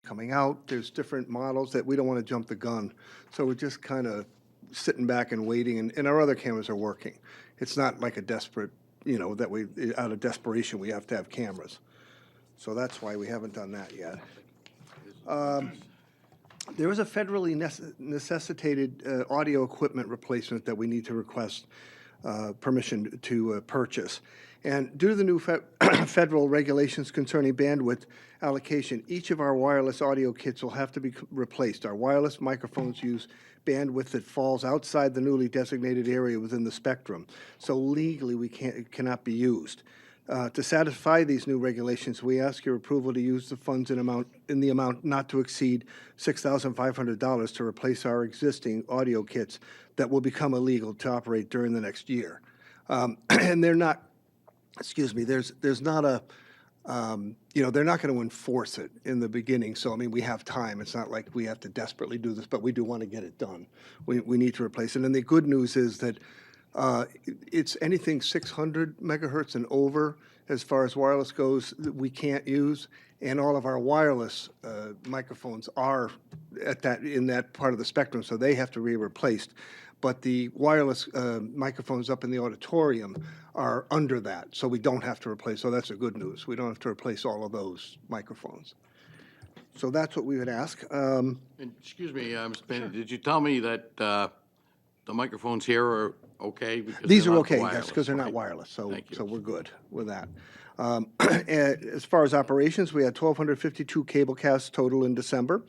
coming out. There's different models that we don't want to jump the gun. So we're just kind of sitting back and waiting, and our other cameras are working. It's not like a desperate, that we, out of desperation, we have to have cameras. So that's why we haven't done that yet. There is a federally necessitated audio equipment replacement that we need to request permission to purchase. And due to the new federal regulations concerning bandwidth allocation, each of our wireless audio kits will have to be replaced. Our wireless microphones use bandwidth that falls outside the newly designated area within the spectrum, so legally it cannot be used. To satisfy these new regulations, we ask your approval to use the funds in the amount not to exceed $6,500 to replace our existing audio kits that will become illegal to operate during the next year. And they're not, there's not a, they're not going to enforce it in the beginning. So, I mean, we have time. It's not like we have to desperately do this, but we do want to get it done. We need to replace it. And the good news is that it's anything 600 megahertz and over as far as wireless goes that we can't use, and all of our wireless microphones are in that part of the spectrum, so they have to be replaced. But the wireless microphones up in the auditorium are under that, so we don't have to replace. So that's the good news. We don't have to replace all of those microphones. So that's what we would ask. And excuse me, Mr. Bennett, did you tell me that the microphones here are okay? Because These they're are not okay, yes, wireless, because they're not right? wireless, so Thank you. so we're good with that. As far as operations, we had 1,252 cable casts total in December.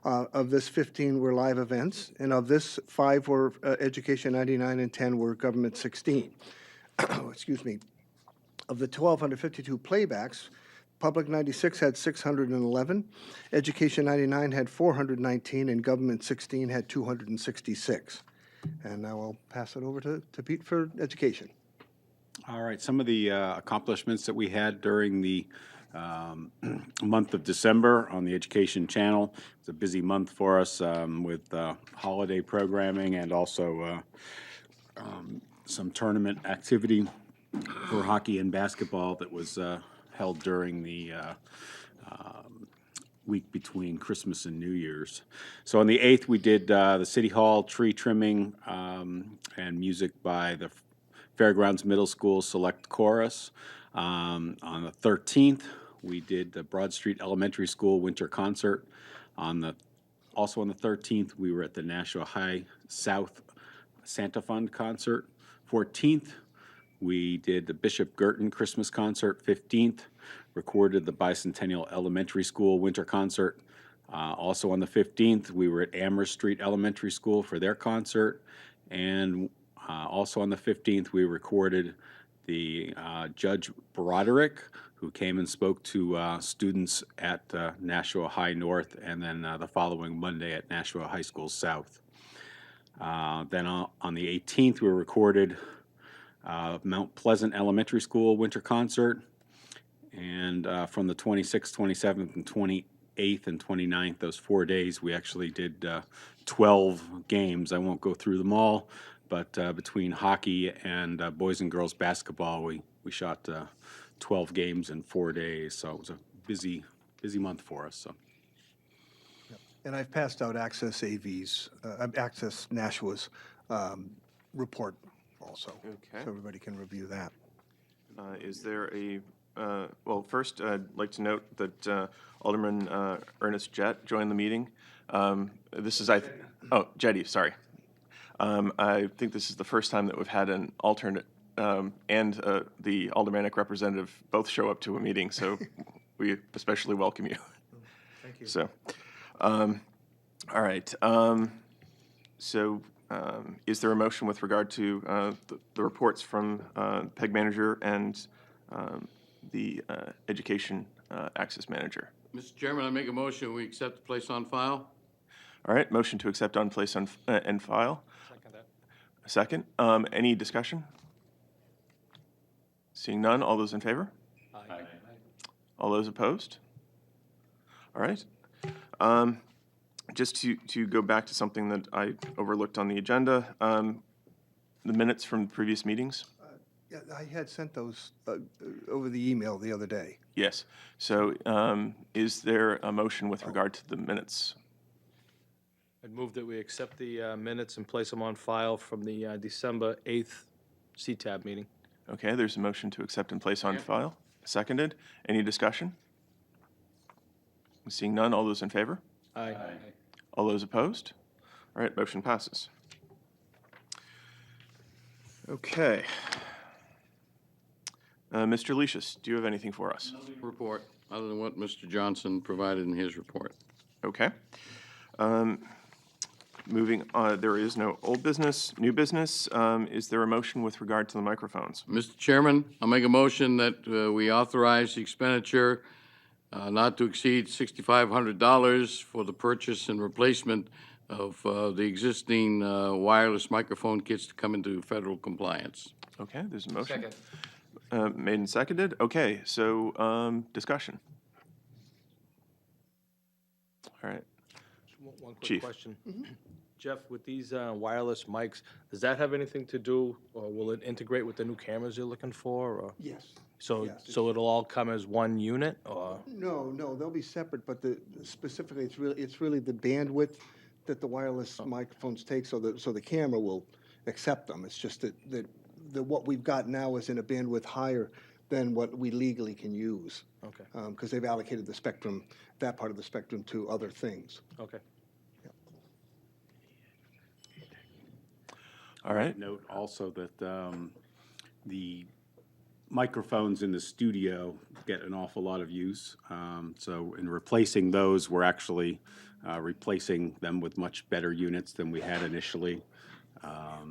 Of this, 15 were live events, and of this, 5 were Education 99 and 10 were Government 16. Excuse me. Of the 1,252 playbacks, Public 96 had 611, Education 99 had 419, and Government 16 had 266. And now I'll pass it over to Pete for education. All right, some of the accomplishments that we had during the month of December on the Education Channel. It's a busy month for us with holiday programming and also some tournament activity for hockey and basketball that was held during the week between Christmas and New Year's. So on the 8th, we did the City Hall tree trimming and music by the Fairgrounds Middle School Select Chorus. On the 13th, we did the Broad Street Elementary School Winter Concert. Also on the 13th, we were at the Nashua High South Santa Fund Concert. 14th, we did the Bishop Girton Christmas Concert. 15th, recorded the Bicentennial Elementary School Winter Concert. Also on the 15th, we were at Amherst Street Elementary School for their concert. And also on the 15th, we recorded the Judge Broderick, who came and spoke to students at Nashua High North, and then the following Monday at Nashua High School South. Then on the 18th, we recorded Mount Pleasant Elementary School Winter Concert. And from the 26th, 27th, and 28th and 29th, those 4 days, we actually did 12 games. I won't go through them all, but between hockey and boys and girls basketball, we shot 12 games in 4 days. So it was a busy month for us. So. And I've passed out Access AV's, Access Nashua's report also. Okay. So everybody can review that. Is there a, well, first, I'd like to note that Alderman Ernest Jett joined the meeting. This is, Jetty, sorry. I think this is the first time that we've had an alternate and the aldermanic representative both show up to a meeting, so we especially welcome you. Thank you. So, all right. Is there a motion with regard to the reports from PEG manager and the education access manager? Mr. Chairman, I make a motion, we accept the place on file. All right, motion to accept on place on and file. Second that. A second. Any discussion? Seeing none, all those in favor? Aye. All those opposed? All right. Just to go back to something that I overlooked on the agenda, the minutes from previous meetings. Yeah, I had sent those over the email the other day. Yes. So is there a motion with regard to the minutes? I'd move that we accept the minutes and place them on file from the December 8th CTAB meeting. Okay, there's a motion to accept and place on file. Seconded. Any discussion? Seeing none, all those in favor? Aye. All those opposed? All right, motion passes. Okay. Mr. Lucius, do you have anything for us? Report, other than what Mr. Johnson provided in his report. Okay. Moving on, there is no old business, new business. Is there a motion with regard to the microphones? Mr. Chairman, I'll make a motion that we authorize the expenditure not to exceed $6,500 for the purchase and replacement of the existing wireless microphone kits to come into federal compliance. Okay, there's a motion. Second. Made and seconded. Okay, so discussion. All right. One quick Chief. question. Jeff, with these wireless mics, does that have anything to do, or will it integrate with the new cameras you're looking for? Or? Yes. So, Yes, so it'll all come as one unit, or? No, they'll be separate, but specifically, it's really the bandwidth that the wireless microphones take, so the camera will accept them. It's just that what we've got now is in a bandwidth higher than what we legally can use. Okay, Because they've allocated the spectrum, that part of the spectrum, to other things. okay. All right. Note also that the microphones in the studio get an awful lot of use. So in replacing those, we're actually replacing them with much better units than we had initially.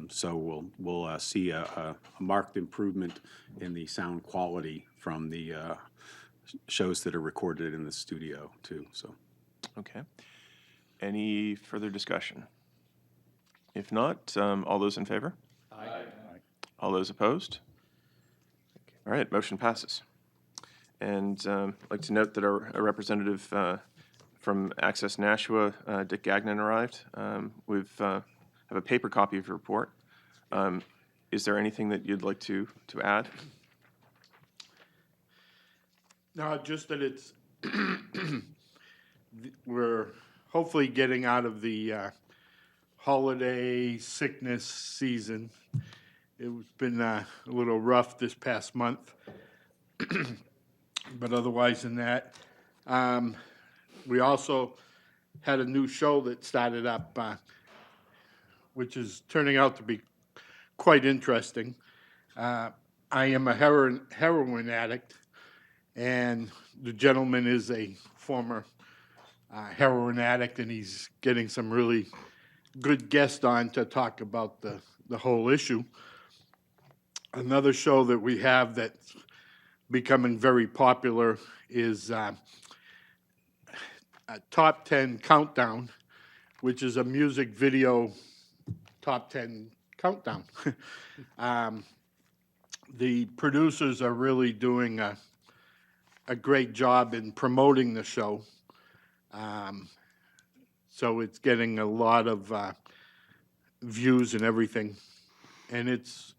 So we'll see a marked improvement in the sound quality from the shows that are recorded in the studio too. So. Okay. Any further discussion? If not, all those in favor? Aye. All those opposed? All right, motion passes. And I'd like to note that our representative from Access Nashua, Dick Gagnon, arrived. We've have a paper copy of your report. Is there anything that you'd like to add? No, just that it's, we're hopefully getting out of the holiday sickness season. It's been a little rough this past month. But otherwise than that, we also had a new show that started up, which is turning out to be quite interesting. I am a heroin addict, and the gentleman is a former heroin addict, and he's getting some really good guests on to talk about the whole issue. Another show that we have that's becoming very popular is a Top 10 Countdown, which is a music video top 10 countdown. The producers are really doing a great job in promoting the show. So it's getting a lot of views and everything. And it's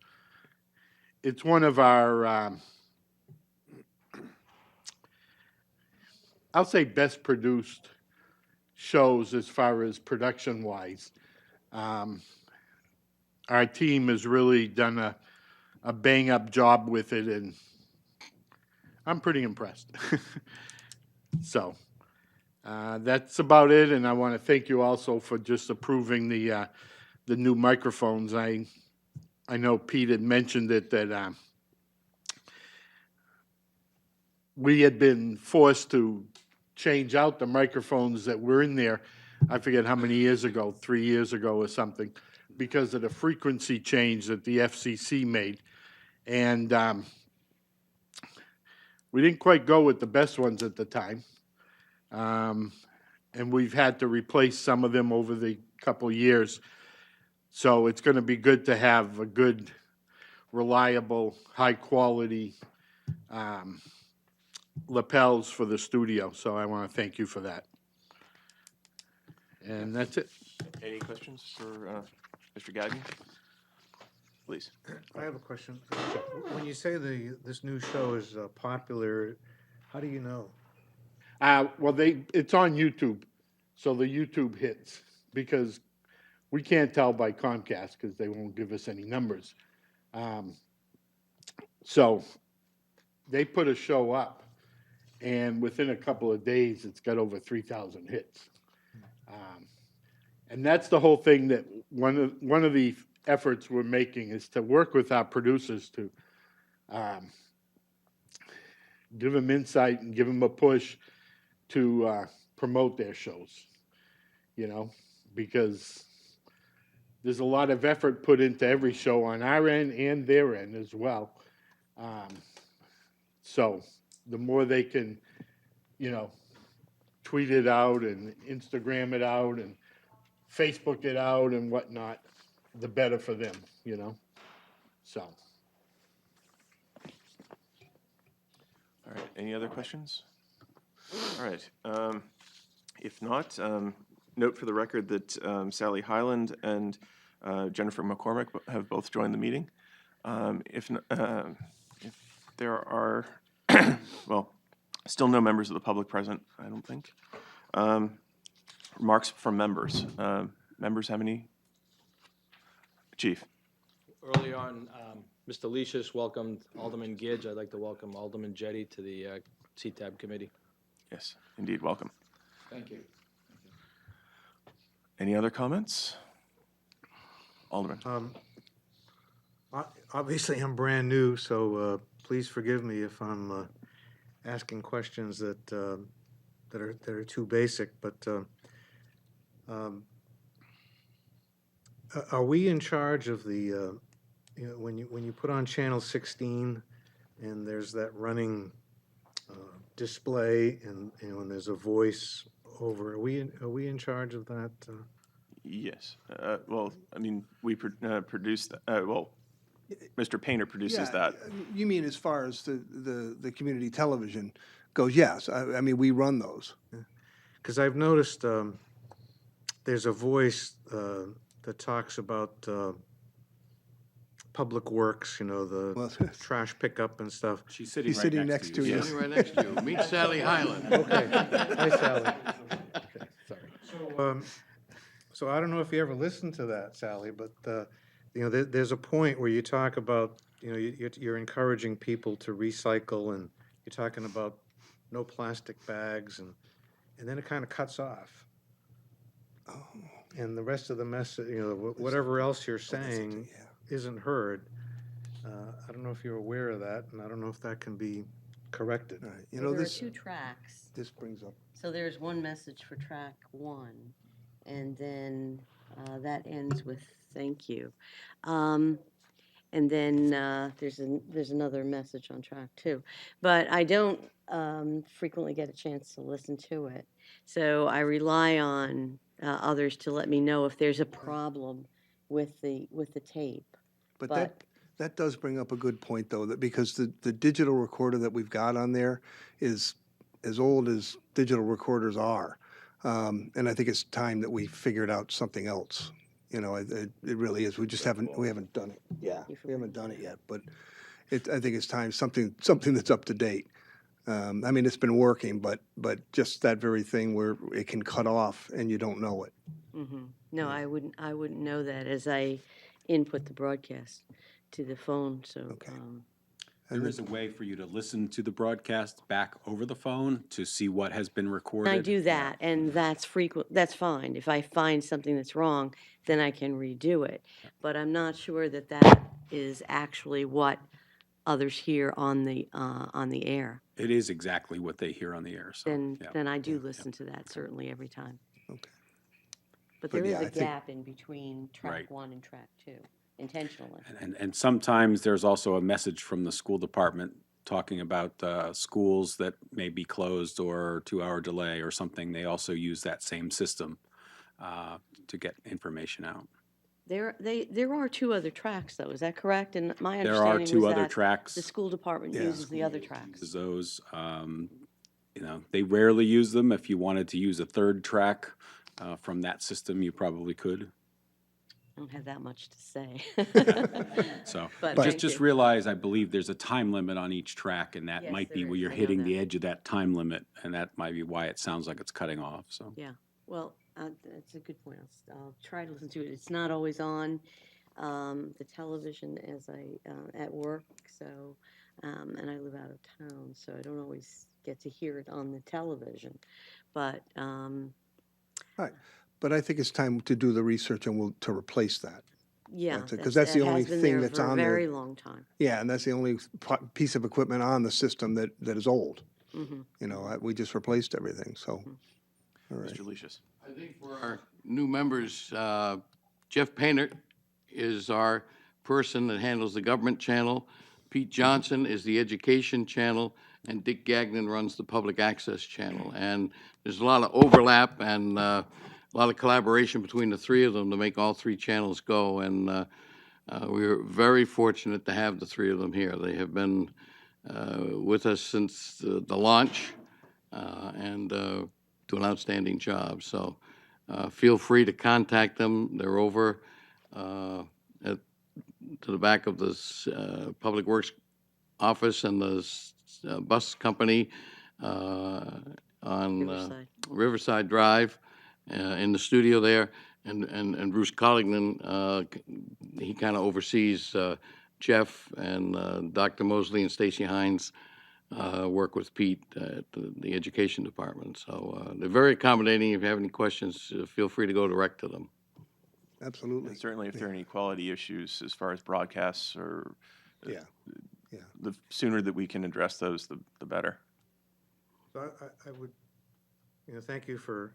one of our, I'll say, best produced shows as far as production-wise. Our team has really done a bang-up job with it, and I'm pretty impressed. So that's about it, and I want to thank you also for just approving the new microphones. I know Pete had mentioned it, that we had been forced to change out the microphones that were in there, I forget how many years ago, 3 years ago or something, because of the frequency change that the FCC made. And we didn't quite go with the best ones at the time. And we've had to replace some of them over the couple of years. So it's going to be good to have a good, reliable, high-quality lapels for the studio. So I want to thank you for that. And that's it. Any questions for Mr. Gagnon? Please. I have a question. When you say this new show is popular, how do you know? Well, it's on YouTube, so the YouTube hits, because we can't tell by Comcast because they won't give us any numbers. So they put a show up, and within a couple of days, it's got over 3,000 hits. And that's the whole thing, that one of the efforts we're making is to work with our producers to give them insight and give them a push to promote their shows, because there's a lot of effort put into every show on our end and their end as well. So the more they can, tweet it out and Instagram it out and Facebook it out and whatnot, the better for them, so. All right, any other questions? All right, if not, note for the record that Sally Highland and Jennifer McCormick have both joined the meeting. If there are, well, still no members of the public present, I don't think. Remarks from members. Members have any? Chief. Early on, Mr. Leishus welcomed Alderman Gidge. I'd like to welcome Alderman Jettie to the CTAB committee. Yes, indeed, welcome. Thank you. Any other comments? Alderman. Obviously, I'm brand new, so please forgive me if I'm asking questions that are too basic. But are we in charge of the when you put on channel 16 and there's that running display and there's a voice over? Are we in charge of that? Yes. Well, I mean, we produce that. Well, Mr. Painter produces that. You mean as far as the community television goes? Yes. I mean, we run those. Because I've noticed there's a voice that talks about public works, the trash pickup and stuff. She's sitting He's right sitting next next to to you. you. Sitting right next to you. Meet Sally Highland. Okay. Hi, Sally. Okay, sorry. So I don't know if you ever listened to that, Sally, but there's a point where you talk about you're encouraging people to recycle, and you're talking about no plastic bags, and then it kind of cuts off. And the rest of the message, whatever else you're saying isn't heard. I don't know if you're aware of that, and I don't know if that can be corrected. All right. There are two tracks. This brings up. So there's one message for track 1, and then that ends with "thank you," and then there's another message on track 2. But I don't frequently get a chance to listen to it, so I rely on others to let me know if there's a problem with the tape. But that does bring up a good point, though, that because the digital recorder that we've got on there is as old as digital recorders are. And I think it's time that we figured out something else. It really is. We just haven't done it. Yeah, we haven't done it yet, but I think it's time, something that's up to date. I mean, it's been working, but just that very thing where it can cut off and you don't know it. Mm-hmm. No, I wouldn't know that as I input the broadcast to the phone. So Okay. There is a way for you to listen to the broadcast back over the phone to see what has been recorded. I do that, and that's frequent. That's fine. If I find something that's wrong, then I can redo it. But I'm not sure that is actually what others hear on the air. It is exactly what they hear on the air. So, yeah. Then I do listen to that certainly every time. Okay. But there is yeah, a I think- gap in between track Right. 1 and track 2, intentionally. And sometimes there's also a message from the school department talking about schools that may be closed or 2-hour delay or something. They also use that same system to get information out. There are 2 other tracks, though. Is that correct? And my There are understanding 2 was other that tracks. the school department Yeah. uses the other tracks. Those, they rarely use them. If you wanted to use a 3rd track from that system, you probably could. I don't have that much to say. So But just, thank just you. realize, I believe there's a time limit on each track, and that Yes, might be there where is. you're I know hitting that. the edge of that time limit, and that might be why it sounds like it's cutting off, so. Yeah, well, that's a good point. I'll try to listen to it. It's not always on the television as at work, so, and I live out of town, so I don't always get to hear it on the television. But, Right. But I think it's time to do the research and to replace that. yeah, Because that's the that only has been thing there that's for a on very there. long time. Yeah, and that's the only piece of equipment on the system that is old. Mm-hmm. You know, we just replaced everything, so, all right. Mr. Lucius. I think for our new members, Jeff Painter is our person that handles the government channel. Pete Johnson is the education channel, and Dick Gagnon runs the public access channel. And there's a lot of overlap and a lot of collaboration between the three of them to make all three channels go. And we are very fortunate to have the three of them here. They have been with us since the launch and do an outstanding job. So feel free to contact them. They're over to the back of this Public Works office and the bus company on Riverside. Riverside Drive in the studio there. And Bruce Collignan, he kind of oversees Jeff and Dr. Mosley and Stacy Hines work with Pete at the education department. So they're very accommodating. If you have any questions, feel free to go direct to them. Absolutely. And certainly if there are any quality issues as far as broadcasts or Yeah, yeah. the sooner that we can address those, the better. So I would, thank you for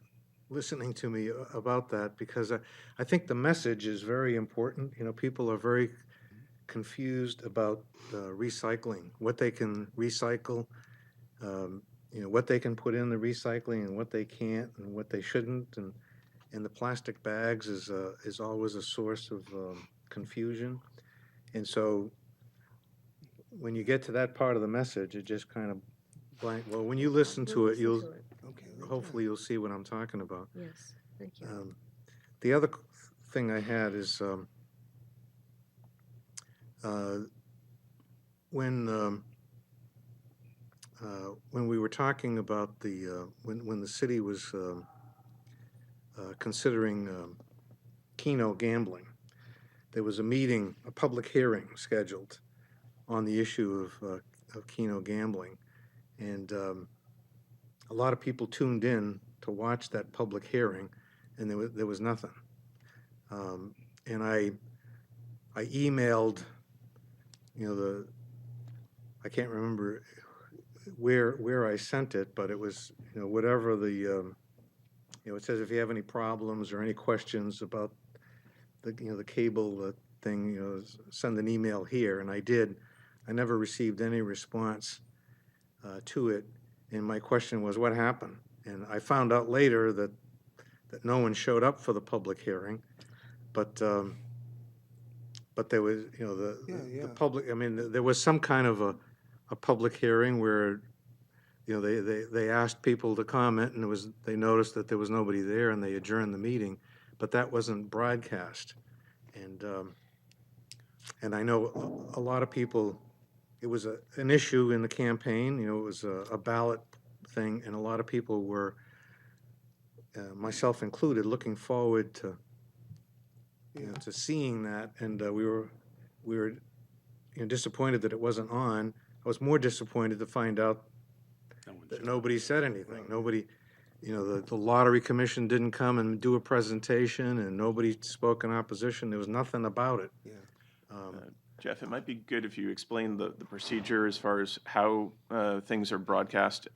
listening to me about that, because I think the message is very important. People are very confused about recycling, what they can recycle, what they can put in the recycling and what they can't and what they shouldn't. And the plastic bags is always a source of confusion. And so when you get to that part of the message, it just kind of blank. Well, when you listen to it, you'll Okay. hopefully you'll see what I'm talking about. Yes, thank you. The other thing I had is when we were talking about when the city was considering Keno gambling, there was a meeting, a public hearing scheduled on the issue of Keno gambling, and a lot of people tuned in to watch that public hearing, and there was nothing. And I emailed, I can't remember where I sent it, but it was, whatever it says if you have any problems or any questions about the cable thing, send an email here, and I did. I never received any response to it, and my question was, what happened? And I found out later that no one showed up for the public hearing, but there was, the public, I mean, there was some kind of a public hearing where, they asked people to comment, and they noticed that there was nobody there, and they adjourned the meeting, but that wasn't broadcast. And I know a lot of people, it was an issue in the campaign, it was a ballot thing, and a lot of people were, myself included, looking forward to seeing that, and we were disappointed that it wasn't on. I was more disappointed to find out that nobody said anything. Nobody, the lottery commission didn't come and do a presentation, and nobody spoke in opposition. There was nothing about it. Yeah. Jeff, it might be good if you explain the procedure as far as how things are broadcast,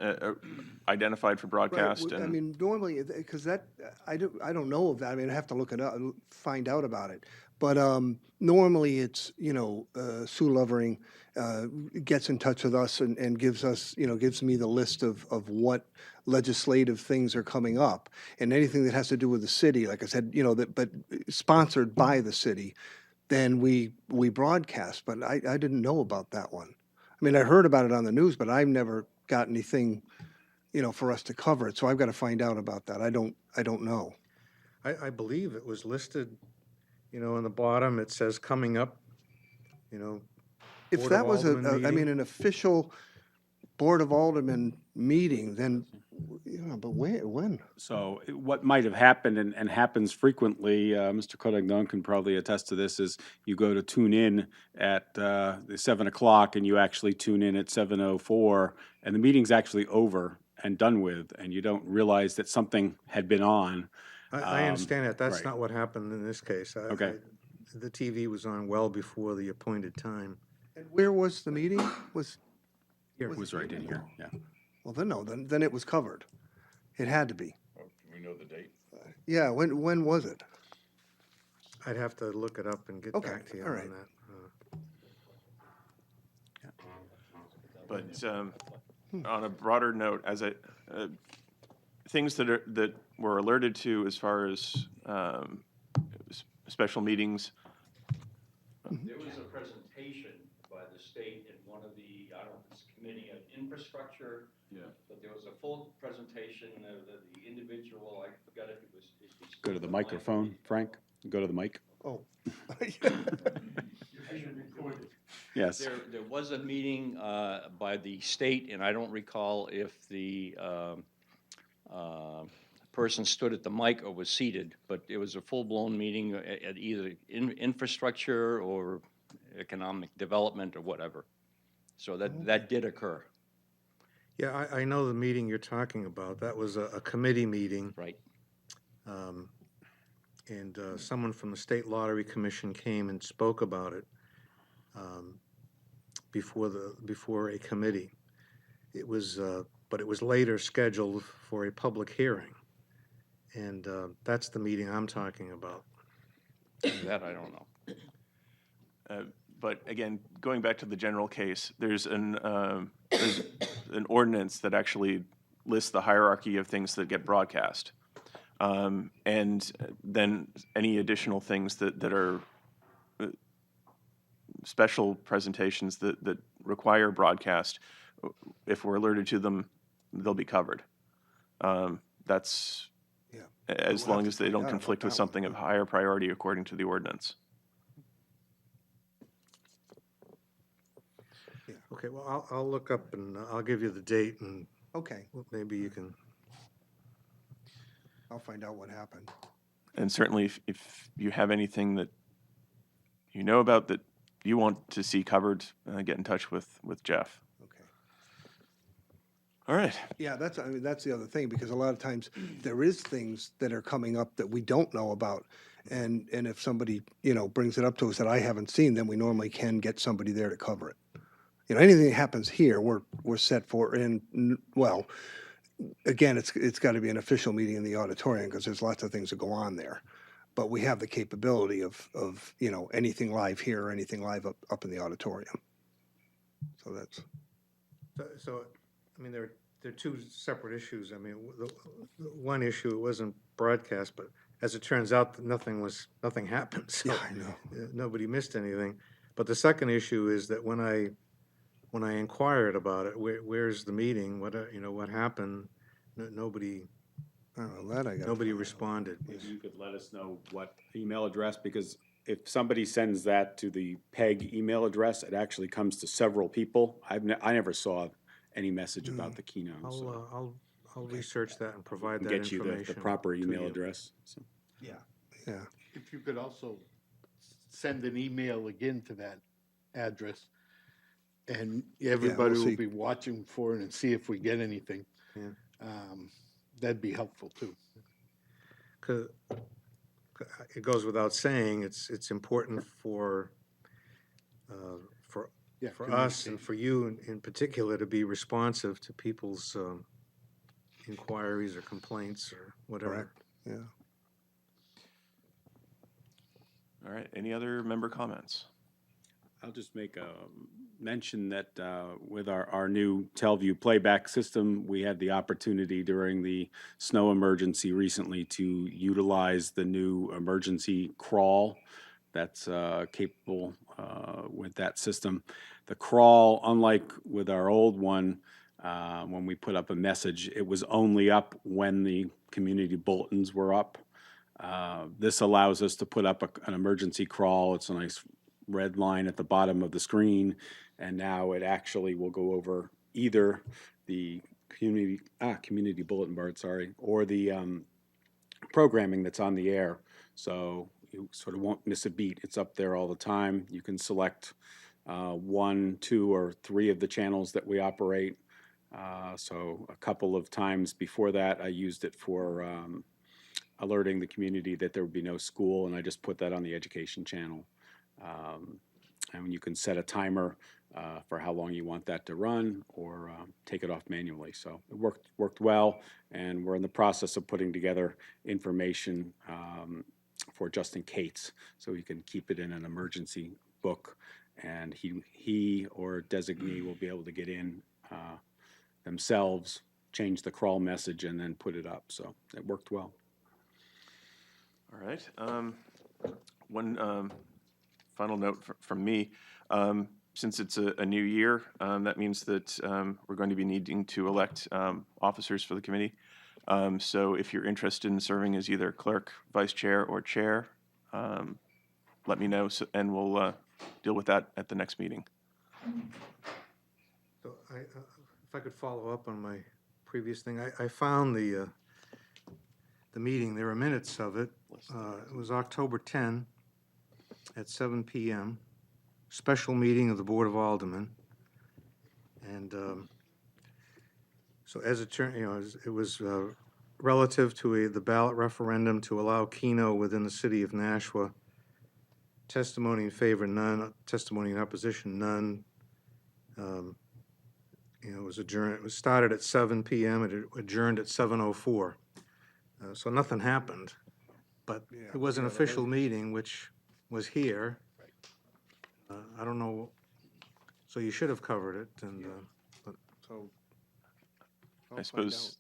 identified for broadcast. Right, I And mean, normally, because I don't know of that, I mean, I have to look it up, find out about it. But normally, it's, Sue Lovering gets in touch with us and gives us, gives me the list of what legislative things are coming up. And anything that has to do with the city, like I said, but sponsored by the city, then we broadcast. But I didn't know about that one. I mean, I heard about it on the news, but I've never got anything, for us to cover it. So I've got to find out about that. I don't know. I believe it was listed you know, on the bottom, it says coming up, you know. If Board of that was Aldermen I mean, meeting. an official Board of Aldermen meeting, then, yeah, but where, when? So what might have happened and happens frequently, Mr. Codagnon can probably attest to this, is you go to tune in at 7 o'clock and you actually tune in at 7:04 and the meeting's actually over and done with, and you don't realize that something had been on. I understand that. That's right. not what happened in this case. Okay. The TV was on well before the appointed time. And where was the meeting? Was, It was right in here, yeah. well, then, no, then it was covered. It had to be. We know the date. Yeah, when was it? I'd have to look it up and get Okay, back to you all on right. that. But on a broader note, things that were alerted to as far as special meetings. There was a presentation by the state in one of the, I don't know if it's Committee on Infrastructure. Yeah. But there was a full presentation of the individual, I forgot if it was. Go to the microphone, Frank. Go to the mic. Oh. Yes. There was a meeting by the state, and I don't recall if the person stood at the mic or was seated, but it was a full-blown meeting at either infrastructure or economic development or whatever. So that did occur, Yeah, I know the meeting you're talking about. That was a committee meeting. right? And someone from the State Lottery Commission came and spoke about it before a committee. It was, but it was later scheduled for a public hearing. And that's the meeting I'm talking about. That I don't know. But again, going back to the general case, there's an ordinance that actually lists the hierarchy of things that get broadcast. And then any additional things that are special presentations that require broadcast, if we're alerted to them, they'll be covered. That's Yeah. as We'll long have as to they find don't out about conflict with that one. something of higher priority according to the ordinance. Okay, well, I'll look up and I'll give you the date and Okay, maybe you can. I'll find out what happened. And certainly, if you have anything that you know about that you want to see covered, get in touch with Jeff. Okay. All right. Yeah, I mean, that's the other thing, because a lot of times there is things that are coming up that we don't know about. And if somebody, brings it up to us that I haven't seen, then we normally can get somebody there to cover it. Anything that happens here, we're set for, and, well, again, it's got to be an official meeting in the auditorium, because there's lots of things that go on there. But we have the capability of anything live here or anything live up in the auditorium. So that's, So, I mean, there are two separate issues. I mean, the one issue, it wasn't broadcast, but as it turns out, nothing happened. So yeah, I know. nobody missed anything. But the second issue is that when I inquired about it, where's the meeting? What happened? Nobody I don't know, that I got. Nobody responded. Maybe you could let us know what email address, because if somebody sends that to the PEG email address, it actually comes to several people. I never saw any message about the keynote, so I'll research that and provide and that get you information. the proper to email you. address. So. Yeah. If you could also send an email again to that address, and everybody will see. be watching for it and see if we get anything. Yeah. That'd be helpful too. 'Cause it goes without saying, it's important for Yeah, us and for you in particular to be responsive to people's inquiries or complaints or whatever. Correct. Yeah. All right. Any other member comments? I'll just make a mention that with our new Telview playback system, we had the opportunity during the snow emergency recently to utilize the new emergency crawl that's capable with that system. The crawl, unlike with our old one, when we put up a message, it was only up when the community bulletins were up. This allows us to put up an emergency crawl. It's a nice red line at the bottom of the screen, and now it actually will go over either the community bulletin board, sorry, or the programming that's on the air. So you sort of won't miss a beat. It's up there all the time. You can select 1, 2, or 3 of the channels that we operate. So a couple of times before that, I used it for alerting the community that there would be no school, and I just put that on the education channel. And you can set a timer for how long you want that to run, or take it off manually. So it worked well, and we're in the process of putting together information for Justin Cates, so he can keep it in an emergency book, and he or designee will be able to get in themselves, change the crawl message, and then put it up. So it worked well. All right. One final note from me. Since it's a new year, that means that we're going to be needing to elect officers for the committee. So if you're interested in serving as either clerk, vice chair, or chair, let me know, and we'll deal with that at the next meeting. So if I could follow up on my previous thing, I found the meeting, there are minutes of it. It was October 10 at 7 p.m., special meeting of the Board of Aldermen. And so as it turned, it was relative to the ballot referendum to allow Keno within the city of Nashua. Testimony in favor, none. Testimony in opposition, none. It was adjourned. It was started at 7 p.m. and it adjourned at 7:04. So nothing happened, but it was an official meeting, which was here. I don't know, so you should have covered it, and, but, So. I'll I find suppose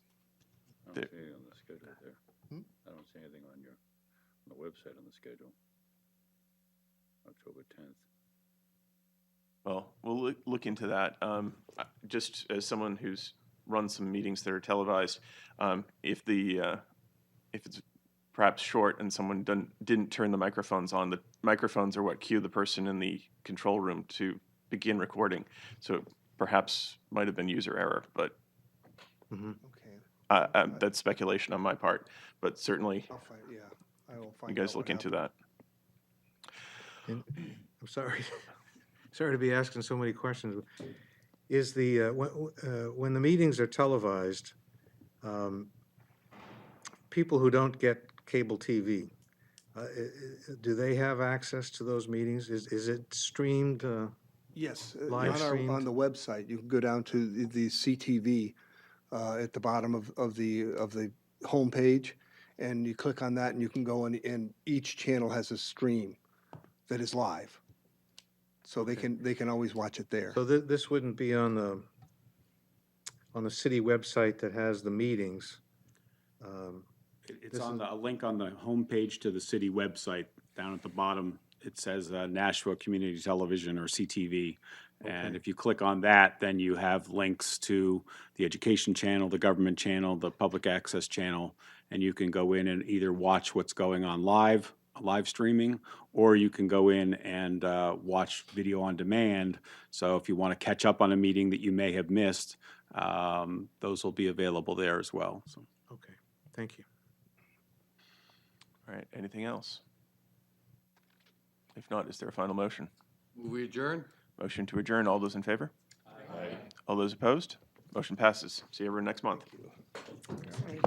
I don't see anything on the schedule there. I don't see anything on the website on the schedule. October 10th. well, we'll look into that. Just as someone who's run some meetings that are televised, if it's perhaps short and someone didn't turn the microphones on, the microphones are what cue the person in the control room to begin recording. So it perhaps might have been user error, but Okay, that's speculation on my part. But certainly, I'll find, yeah, I will find you guys out look what into happened. that. and I'm sorry, sorry to be asking so many questions. Is when the meetings are televised, people who don't get cable TV, do they have access to those meetings? Is it streamed? Yes, Live on streamed? the website, you can go down to the CTV at the bottom of the homepage, and you click on that, and you can go in, and each channel has a stream that is live. So they can always watch it there. So this wouldn't be on the city website that has the meetings? It's on a link on the homepage to the city website. Down at the bottom, it says Nashua Community Television, or CTV. And if you click on that, then you have links to the education channel, the government channel, the public access channel, and you can go in and either watch what's going on live streaming, or you can go in and watch video on demand. So if you want to catch up on a meeting that you may have missed, those will be available there as well. So. Okay, thank you. All right, anything else? If not, is there a final motion? We adjourn? Motion to adjourn. All those in favor? Aye. All those opposed? Motion passes. See everyone next month. Right.